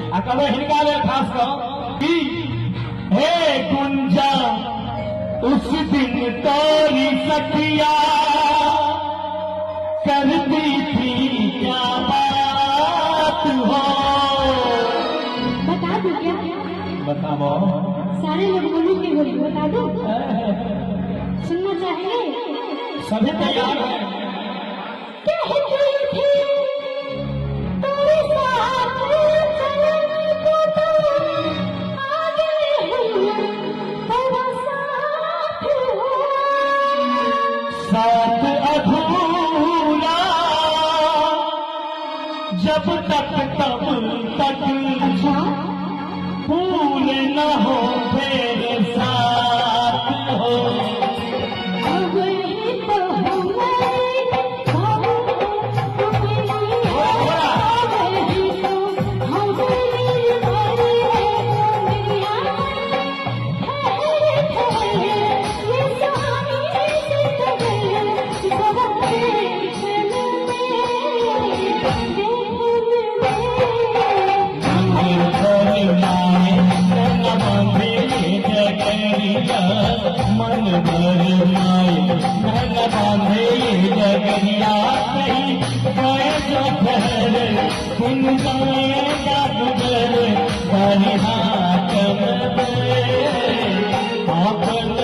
कब हिनका ले खास कहो हे गुंजा उस दिन तोरी सखिया करती थी क्या बात हो। बता दो क्या? बताओ। सारे लोग बोलू के बोली बता दो। सुनना चाहेंगे? सभी तैयार है। साथ अधूरा जब तक तब तक भूल न हो फिर साथ हो। मन भर माए धन बांधे ये जगरिया कहीं गए जो घर सुन गए जादूगर बने हाकम आपन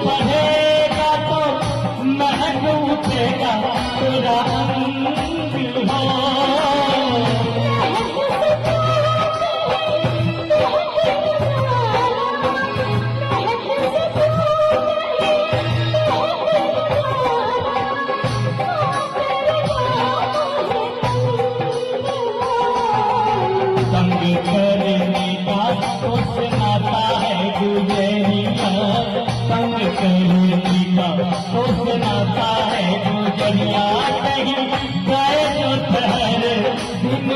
बढ़ेगा तो महक उठेगा तेरा अंग हो। संग करने का तो सुनाता है गुजरिया संग करने का तो सुनाता है गुजरिया कहीं गए जो ठहर दिन